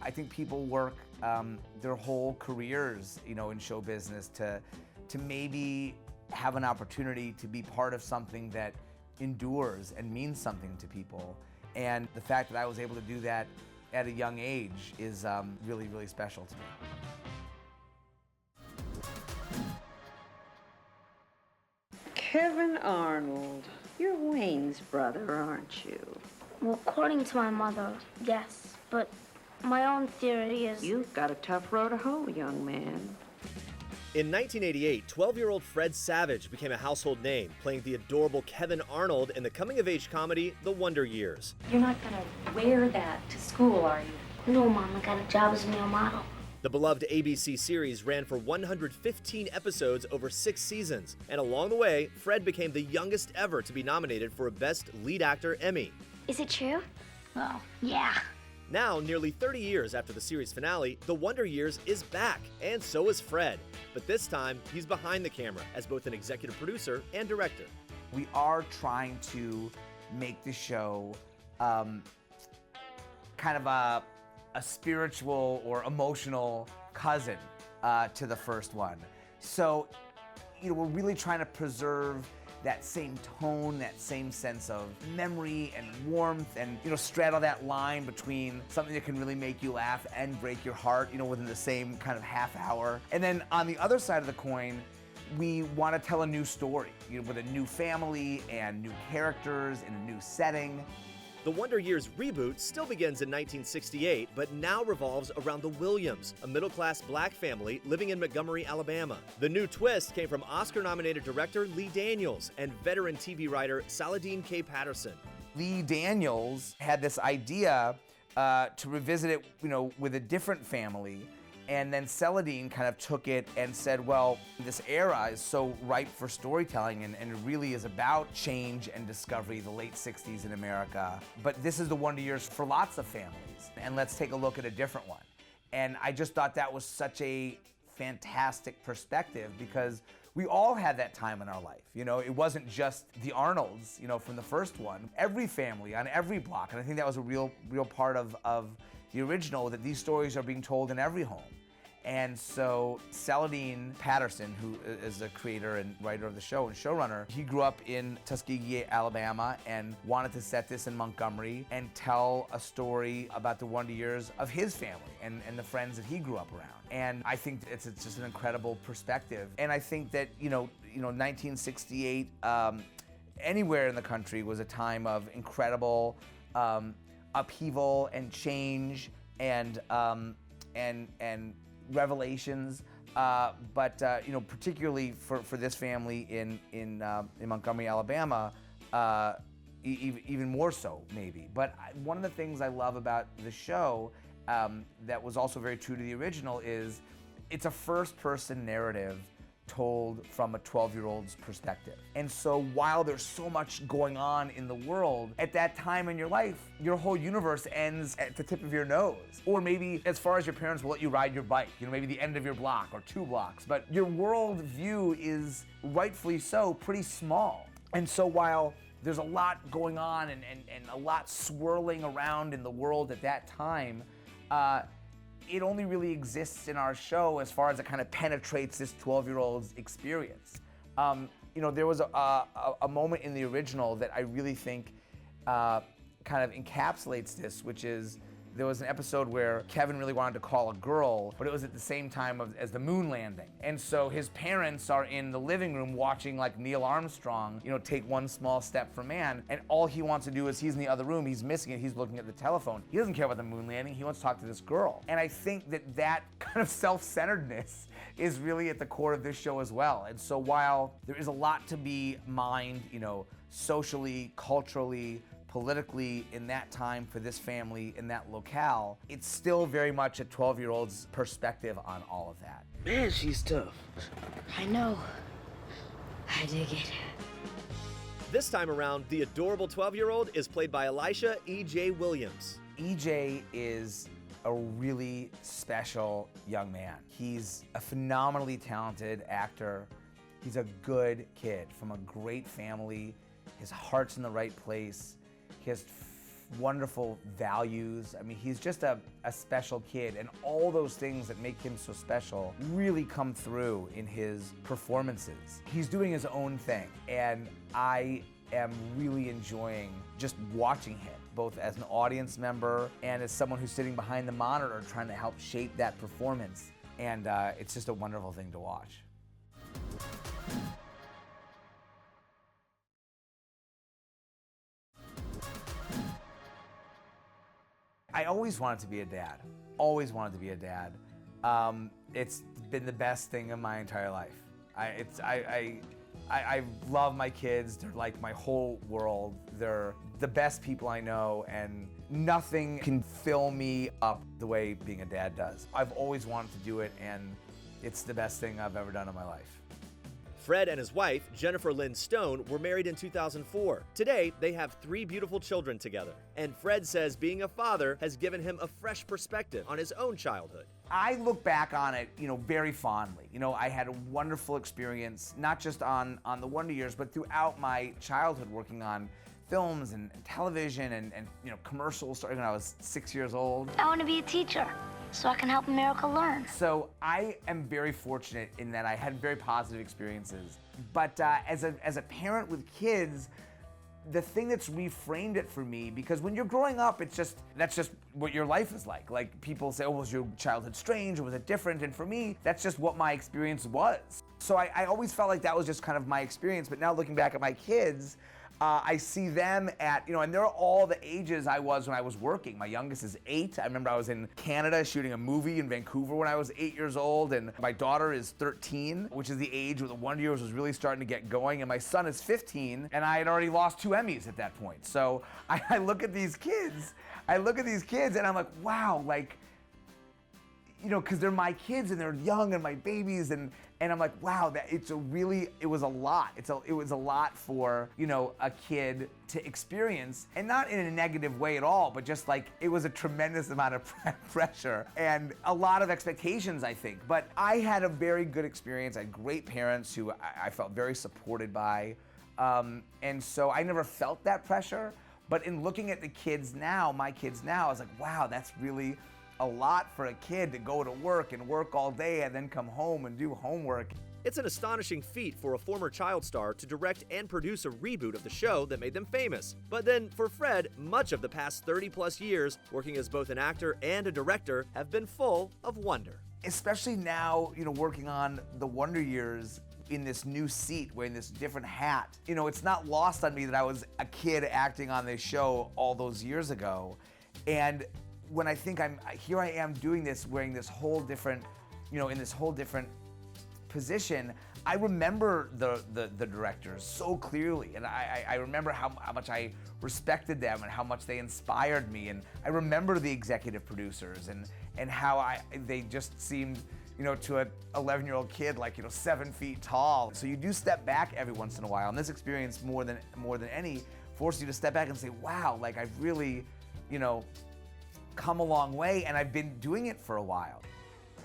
I think people work their whole careers, in show business to maybe have an opportunity to be part of something that endures and means something to people. And the fact that I was able to do that at a young age is really, really special to me. Kevin Arnold, you're Wayne's brother, aren't you? Well, according to my mother, yes. But my own theory is... You've got a tough row to hoe, young man. In 1988, 12-year-old Fred Savage became a household name, playing the adorable Kevin Arnold in the coming-of-age comedy The Wonder Years. You're not gonna wear that to school, are you? No, Mom, I got a job as a male model. The beloved ABC series ran for 115 episodes over 6 seasons, and along the way, Fred became the youngest ever to be nominated for a Best Lead Actor Emmy. Is it true? Oh, yeah. Now, nearly 30 years after the series finale, The Wonder Years is back, and so is Fred. But this time, he's behind the camera as both an executive producer and director. We are trying to make the show kind of a spiritual or emotional cousin to the first one. So, we're really trying to preserve that same tone, that same sense of memory and warmth, and straddle that line between something that can really make you laugh and break your heart, within the same kind of half hour. And then on the other side of the coin, we want to tell a new story, with a new family and new characters in a new setting. The Wonder Years reboot still begins in 1968, but now revolves around the Williams, a middle-class black family living in Montgomery, Alabama. The new twist came from Oscar-nominated director Lee Daniels and veteran TV writer Saladin K. Patterson. Lee Daniels had this idea to revisit it, with a different family. And then Saladin kind of took it and said, well, this era is so ripe for storytelling and it really is about change and discovery, the late 60s in America. But this is the Wonder Years for lots of families. And let's take a look at a different one. And I just thought that was such a fantastic perspective because we all had that time in our life. It wasn't just the Arnolds, from the first one. Every family on every block. And I think that was a real part of the original, that these stories are being told in every home. And so Saladin Patterson, who is the creator and writer of the show and showrunner, he grew up in Tuskegee, Alabama, and wanted to set this in Montgomery and tell a story about the Wonder Years of his family and the friends that he grew up around. And I think it's just an incredible perspective. And I think that, 1968, anywhere in the country was a time of incredible upheaval and change and revelations, but particularly for this family in Montgomery, Alabama, even more so maybe. But one of the things I love about the show that was also very true to the original is it's a first-person narrative told from a 12-year-old's perspective. And so while there's so much going on in the world, at that time in your life, your whole universe ends at the tip of your nose. Or maybe as far as your parents will let you ride your bike, maybe the end of your block or 2 blocks. But your world view is, rightfully so, pretty small. And so while there's a lot going on and a lot swirling around in the world at that time, it only really exists in our show as far as it kind of penetrates this 12-year-old's experience. There was a moment in the original that I really think kind of encapsulates this, which is there was an episode where Kevin really wanted to call a girl, but it was at the same time as the moon landing. And so his parents are in the living room watching like Neil Armstrong, take one small step for man. And all he wants to do is he's in the other room, he's missing it, he's looking at the telephone. He doesn't care about the moon landing, he wants to talk to this girl. And I think that kind of self-centeredness is really at the core of this show as well. And so while there is a lot to be mined, socially, culturally, politically in that time for this family in that locale, it's still very much a 12-year-old's perspective on all of that. Man, she's tough. I know. I dig it. This time around, the adorable 12-year-old is played by Elisha E.J. Williams. EJ is a really special young man. He's a phenomenally talented actor. He's a good kid from a great family. His heart's in the right place. He has wonderful values. I mean, he's just a special kid, and all those things that make him so special really come through in his performances. He's doing his own thing, and I am really enjoying just watching him, both as an audience member and as someone who's sitting behind the monitor trying to help shape that performance. And it's just a wonderful thing to watch. I always wanted to be a dad. Always wanted to be a dad. It's been the best thing in my entire life. I love my kids. They're like my whole world. They're the best people I know, and nothing can fill me up the way being a dad does. I've always wanted to do it, and it's the best thing I've ever done in my life. Fred and his wife, Jennifer Lynn Stone, were married in 2004. Today, they have 3 beautiful children together. And Fred says being a father has given him a fresh perspective on his own childhood. I look back on it, very fondly. I had a wonderful experience, not just on the Wonder Years, but throughout my childhood working on films and television and commercials starting when I was 6 years old. I want to be a teacher so I can help America learn. So I am very fortunate in that I had very positive experiences. But as a parent with kids, the thing that's reframed it for me, because when you're growing up, that's just what your life is like. Like, people say, oh, was your childhood strange or was it different? And for me, that's just what my experience was. So I always felt like that was just kind of my experience. But now looking back at my kids, I see them at, and they're all the ages I was when I was working. My youngest is 8. I remember I was in Canada shooting a movie in Vancouver when I was 8 years old, and my daughter is 13, which is the age where the Wonder Years was really starting to get going, and my son is 15, and I had already lost 2 Emmys at that point. So I look at these kids, and I'm like, wow, like, because they're my kids and they're young and my babies, and I'm like, wow, it was a lot. It was a lot for, a kid to experience, and not in a negative way at all, but just like, it was a tremendous amount of pressure and a lot of expectations, I think. But I had a very good experience. I had great parents who I felt very supported by. And so I never felt that pressure. But in looking at the kids now, my kids now, I was like, wow, that's really a lot for a kid to go to work and work all day and then come home and do homework. It's an astonishing feat for a former child star to direct and produce a reboot of the show that made them famous. But then for Fred, much of the past 30+ years working as both an actor and a director have been full of wonder. Especially now, working on the Wonder Years in this new seat, wearing this different hat. It's not lost on me that I was a kid acting on this show all those years ago. And when I think here I am doing this, wearing this whole different, in this whole different position, I remember the directors so clearly, and I remember how much I respected them and how much they inspired me, and I remember the executive producers and how they just seemed, to an 11-year-old kid, like, 7 feet tall. So you do step back every once in a while, and this experience more than any forces you to step back and say, wow, like, I've really, come a long way, and I've been doing it for a while.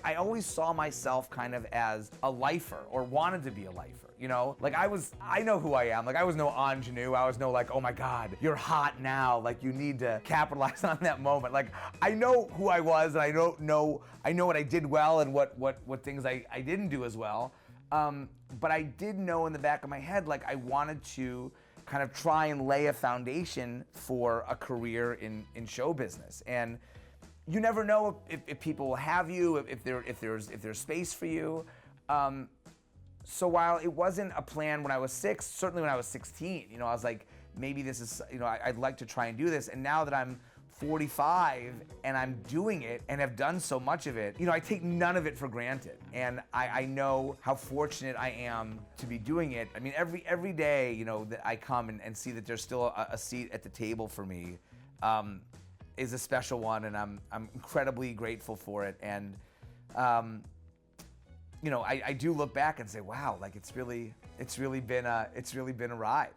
I always saw myself kind of as a lifer, or wanted to be a lifer, Like, I know who I am. Like, I was no ingenue. I was no like, oh my God, you're hot now. Like, you need to capitalize on that moment. Like, I know who I was, and I know what I did well and what things I didn't do as well. But I did know in the back of my head, like, I wanted to kind of try and lay a foundation for a career in show business. And you never know if people will have you, if there's space for you. So while it wasn't a plan when I was 6, certainly when I was 16, I was like, maybe this is, I'd like to try and do this. And now that I'm 45 and I'm doing it and have done so much of it, I take none of it for granted. And I know how fortunate I am to be doing it. I mean, every day, that I come and see that there's still a seat at the table for me is a special one, and I'm incredibly grateful for it. And I do look back and say, wow, like, it's really been a ride.